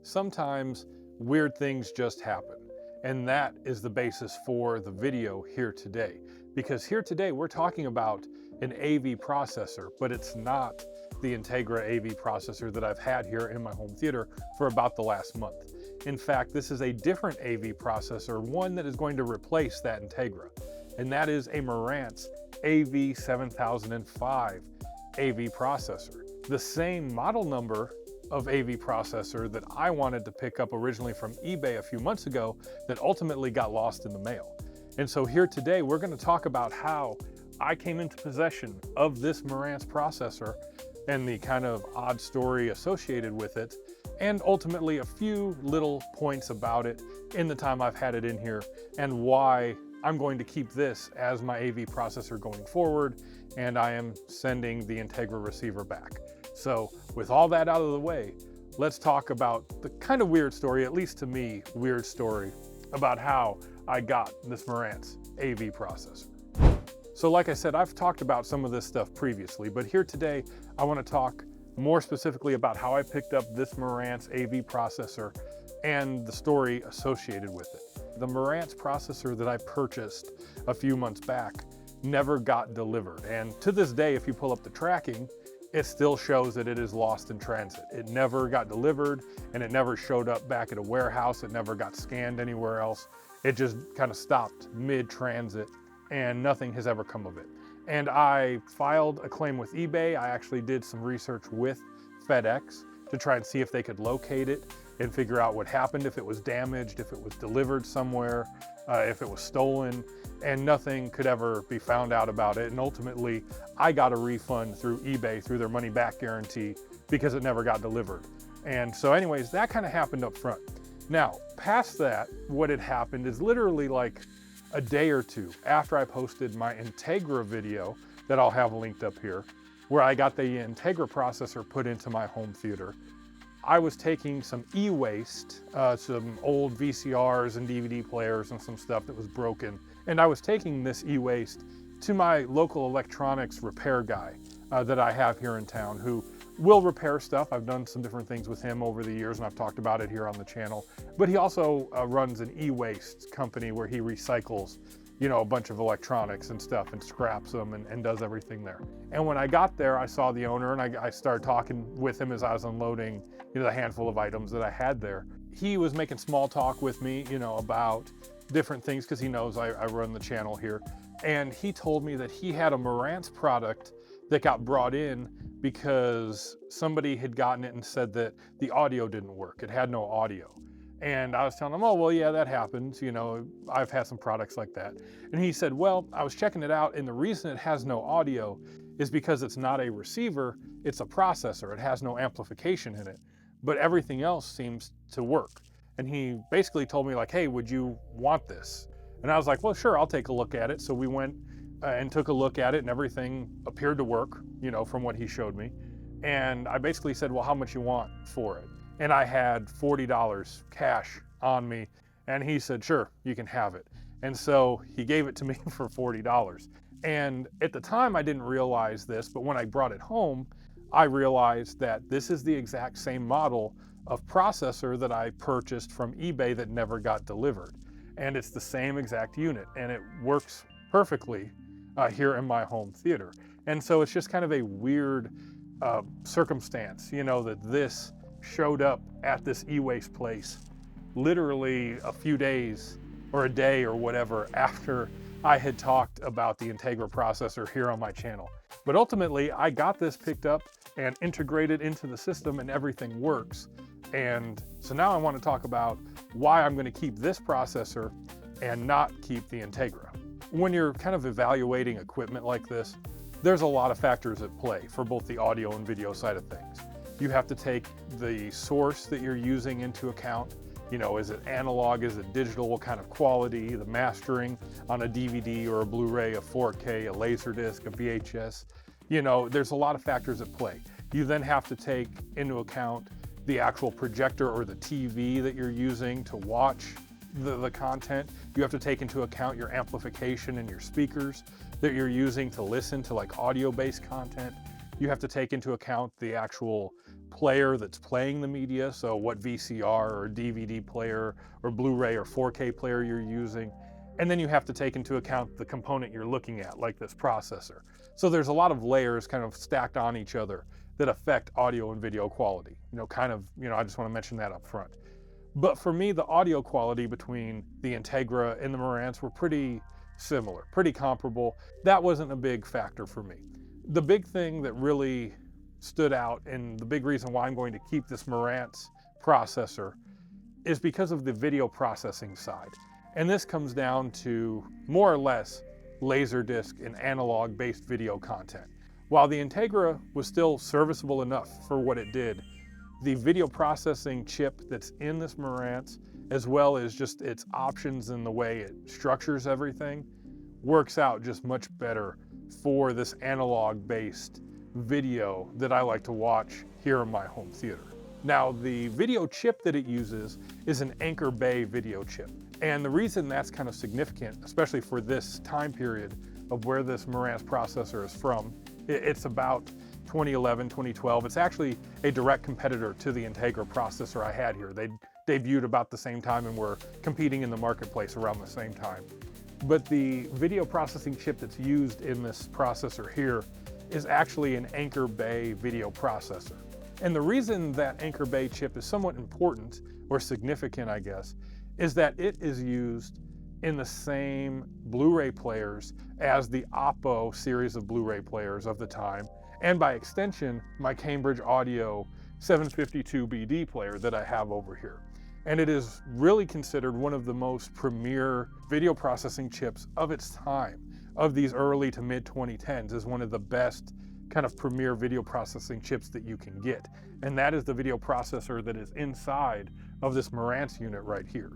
sometimes weird things just happen. And that is the basis for the video here today. Because here today we're talking about an AV processor, but it's not the Integra AV processor that I've had here in my home theater for about the last month. In fact, this is a different AV processor, one that is going to replace that Integra. And that is a Marantz AV 7005 AV processor. The same model number of AV processor that I wanted to pick up originally from eBay a few months ago that ultimately got lost in the mail. And so here today, we're going to talk about how I came into possession of this Marantz processor and the kind of odd story associated with it, and ultimately a few little points about it in the time I've had it in here and why I'm going to keep this as my AV processor going forward, and I am sending the Integra receiver back. So with all that out of the way, let's talk about the kind of weird story, at least to me, weird story about how I got this Marantz AV processor. So like I said, I've talked about some of this stuff previously, but here today, I want to talk more specifically about how I picked up this Marantz AV processor and the story associated with it. The Marantz processor that I purchased a few months back never got delivered. And to this day, if you pull up the tracking, it still shows that it is lost in transit. It never got delivered and it never showed up back at a warehouse. It never got scanned anywhere else. It just kind of stopped mid-transit and nothing has ever come of it. And I filed a claim with eBay. I actually did some research with FedEx to try and see if they could locate it and figure out what happened, if it was damaged, if it was delivered somewhere, if it was stolen, and nothing could ever be found out about it. And ultimately, I got a refund through eBay, through their money back guarantee, because it never got delivered. And so anyways, that kind of happened up front. Now, past that, what had happened is literally like a day or two after I posted my Integra video that I'll have linked up here, where I got the Integra processor put into my home theater. I was taking some e-waste, some old VCRs and DVD players and some stuff that was broken. And I was taking this e-waste to my local electronics repair guy that I have here in town, who will repair stuff. I've done some different things with him over the years and I've talked about it here on the channel. But he also runs an e-waste company where he recycles, you know, a bunch of electronics and stuff and scraps them and does everything there. And when I got there, I saw the owner and I started talking with him as I was unloading, you know, the handful of items that I had there. He was making small talk with me, you know, about different things because he knows I run the channel here. And he told me that he had a Marantz product that got brought in because somebody had gotten it and said that the audio didn't work. It had no audio. And I was telling him, oh, well, yeah, that happens. You know, I've had some products like that. And he said, well, I was checking it out, and the reason it has no audio is because it's not a receiver, it's a processor. It has no amplification in it, but everything else seems to work. And he basically told me like, hey, would you want this? And I was like, well, sure, I'll take a look at it. So we went and took a look at it and everything appeared to work, you know, from what he showed me. And I basically said, well, how much you want for it? And I had $40 cash on me. And he said, sure, you can have it. And so he gave it to me for $40. And at the time I didn't realize this, but when I brought it home, I realized that this is the exact same model of processor that I purchased from eBay that never got delivered. And it's the same exact unit and it works perfectly here in my home theater. And so it's just kind of a weird circumstance, you know, that this showed up at this e-waste place literally a few days or a day or whatever after I had talked about the Integra processor here on my channel. But ultimately, I got this picked up and integrated into the system and everything works. And so now I want to talk about why I'm going to keep this processor and not keep the Integra. When you're kind of evaluating equipment like this, there's a lot of factors at play for both the audio and video side of things. You have to take the source that you're using into account. You know, is it analog, is it digital, what kind of quality, the mastering on a DVD or a Blu-ray, a 4K, a Laserdisc, a VHS. You know, there's a lot of factors at play. You then have to take into account the actual projector or the TV that you're using to watch the content. You have to take into account your amplification and your speakers that you're using to listen to like audio-based content. You have to take into account the actual player that's playing the media, so what VCR or DVD player or Blu-ray or 4K player you're using. And then you have to take into account the component you're looking at, like this processor. So there's a lot of layers kind of stacked on each other that affect audio and video quality. I just want to mention that up front. But for me, the audio quality between the Integra and the Marantz were pretty similar, pretty comparable. That wasn't a big factor for me. The big thing that really stood out, and the big reason why I'm going to keep this Marantz processor, is because of the video processing side. And this comes down to more or less Laserdisc and analog-based video content. While the Integra was still serviceable enough for what it did, the video processing chip that's in this Marantz, as well as just its options and the way it structures everything, works out just much better for this analog-based video that I like to watch here in my home theater. Now, the video chip that it uses is an Anchor Bay video chip. And the reason that's kind of significant, especially for this time period of where this Marantz processor is from, it's about 2011, 2012. It's actually a direct competitor to the Integra processor I had here. They debuted about the same time and were competing in the marketplace around the same time. But the video processing chip that's used in this processor here is actually an Anchor Bay video processor. And the reason that Anchor Bay chip is somewhat important, or significant I guess, is that it is used in the same Blu-ray players as the Oppo series of Blu-ray players of the time, and by extension, my Cambridge Audio 752BD player that I have over here. And it is really considered one of the most premier video processing chips of its time, of these early to mid 2010s, is one of the best kind of premier video processing chips that you can get. And that is the video processor that is inside of this Marantz unit right here.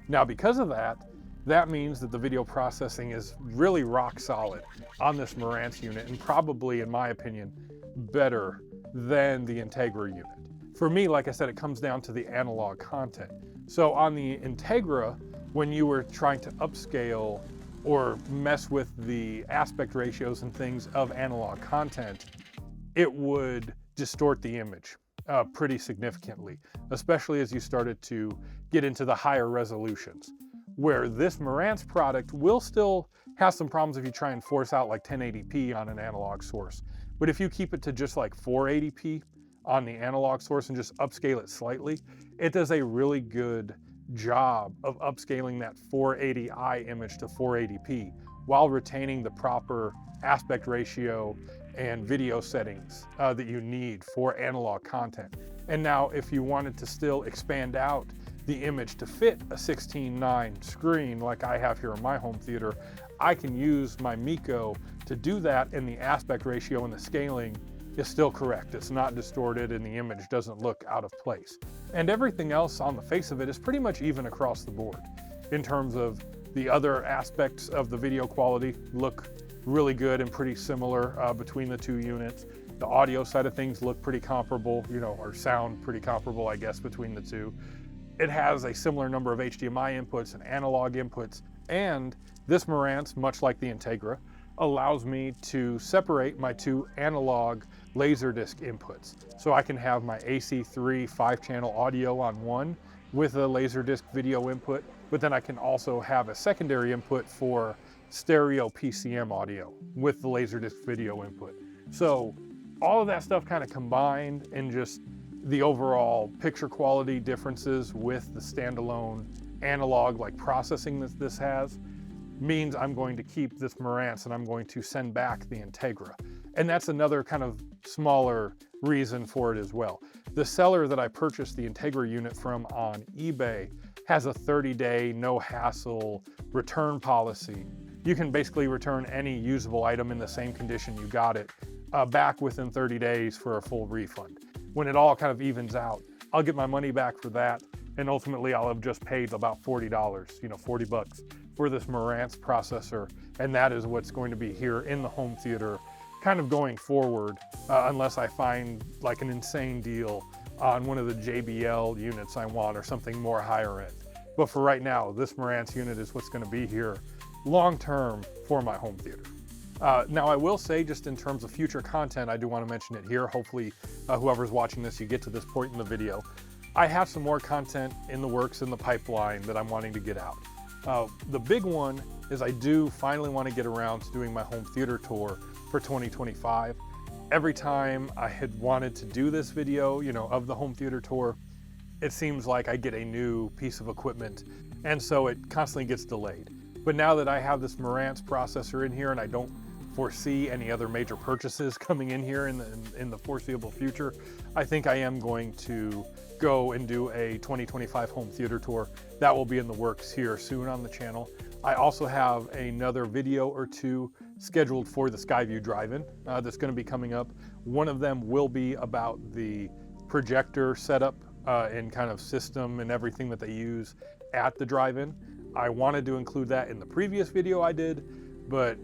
Now, because of that, that means that the video processing is really rock solid on this Marantz unit, and probably, in my opinion, better than the Integra unit. For me, like I said, it comes down to the analog content. So on the Integra, when you were trying to upscale or mess with the aspect ratios and things of analog content, it would distort the image pretty significantly, especially as you started to get into the higher resolutions. Where this Marantz product will still have some problems if you try and force out like 1080p on an analog source. But if you keep it to just like 480p on the analog source and just upscale it slightly, it does a really good job of upscaling that 480i image to 480p while retaining the proper aspect ratio and video settings that you need for analog content. And now if you wanted to still expand out the image to fit a 16:9 screen like I have here in my home theater, I can use my Mico to do that, and the aspect ratio and the scaling is still correct. It's not distorted and the image doesn't look out of place. And everything else on the face of it is pretty much even across the board. In terms of the other aspects of the video quality, look really good and pretty similar between the two units. The audio side of things look pretty comparable, or sound pretty comparable, I guess, between the two. It has a similar number of HDMI inputs and analog inputs, and this Marantz, much like the Integra, allows me to separate my two analog Laserdisc inputs. So I can have my AC3 5-channel audio on one with a Laserdisc video input, but then I can also have a secondary input for stereo PCM audio with the Laserdisc video input. So all of that stuff kind of combined, and just the overall picture quality differences with the standalone analog processing that this has, means I'm going to keep this Marantz and I'm going to send back the Integra. And that's another kind of smaller reason for it as well. The seller that I purchased the Integra unit from on eBay has a 30-day no hassle return policy. You can basically return any usable item in the same condition you got it back within 30 days for a full refund. When it all kind of evens out, I'll get my money back for that, and ultimately I'll have just paid about $40, $40 for this Marantz processor, and that is what's going to be here in the home theater kind of going forward, unless I find like an insane deal on one of the JBL units I want or something more higher end. But for right now, this Marantz unit is what's going to be here long term for my home theater. Now I will say, just in terms of future content, I do want to mention it here. Hopefully whoever's watching this, you get to this point in the video. I have some more content in the works, in the pipeline, that I'm wanting to get out. The big one is I do finally want to get around to doing my home theater tour for 2025. Every time I had wanted to do this video, of the home theater tour, it seems like I get a new piece of equipment, and so it constantly gets delayed. But now that I have this Marantz processor in here and I don't foresee any other major purchases coming in here in the foreseeable future, I think I am going to go and do a 2025 home theater tour. That will be in the works here soon on the channel. I also have another video or two scheduled for the Skyview Drive-In that's going to be coming up. One of them will be about the projector setup and kind of system and everything that they use at the drive-in. I wanted to include that in the previous video I did, but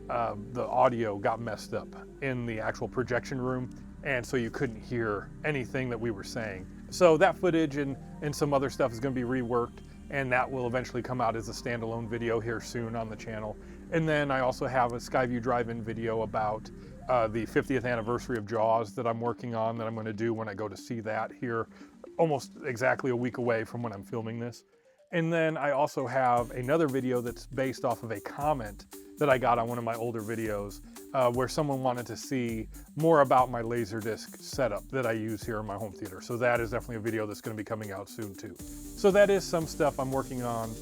the audio got messed up in the actual projection room, and so you couldn't hear anything that we were saying. So that footage and some other stuff is going to be reworked, and that will eventually come out as a standalone video here soon on the channel. And then I also have a Skyview Drive-In video about the 50th anniversary of Jaws that I'm working on, that I'm going to do when I go to see that here almost exactly a week away from when I'm filming this. And then I also have another video that's based off of a comment that I got on one of my older videos where someone wanted to see more about my Laserdisc setup that I use here in my home theater. So that is definitely a video that's going to be coming out soon too. So that is some stuff I'm working on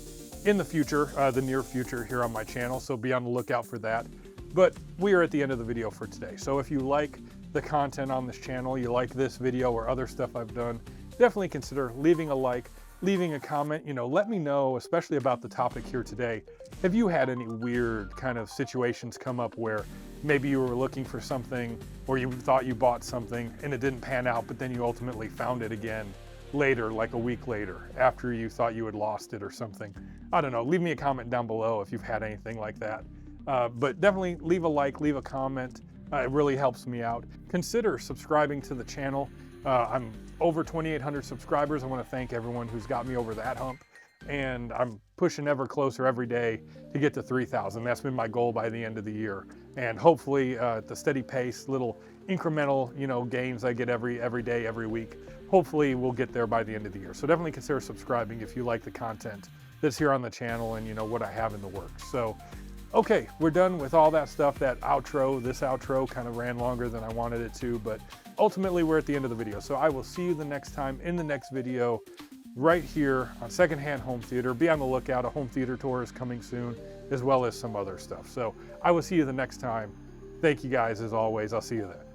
in the future, the near future here on my channel. So be on the lookout for that. But we are at the end of the video for today. So if you like the content on this channel, you like this video or other stuff I've done, definitely consider leaving a like, leaving a comment. Let me know, especially about the topic here today. Have you had any weird kind of situations come up where maybe you were looking for something, or you thought you bought something and it didn't pan out, but then you ultimately found it again later, like a week later, after you thought you had lost it or something? I don't know. Leave me a comment down below if you've had anything like that. But definitely leave a like, leave a comment. It really helps me out. Consider subscribing to the channel. I'm over 2,800 subscribers. I want to thank everyone who's got me over that hump. And I'm pushing ever closer every day to get to 3,000. That's been my goal by the end of the year. And hopefully at the steady pace, little incremental, gains I get every day, every week, hopefully we'll get there by the end of the year. So definitely consider subscribing if you like the content that's here on the channel and what I have in the works. So, okay, we're done with all that stuff. This outro kind of ran longer than I wanted it to, but ultimately we're at the end of the video. So I will see you the next time in the next video right here on Secondhand Home Theater. Be on the lookout. A home theater tour is coming soon, as well as some other stuff. So I will see you the next time. Thank you guys as always. I'll see you then.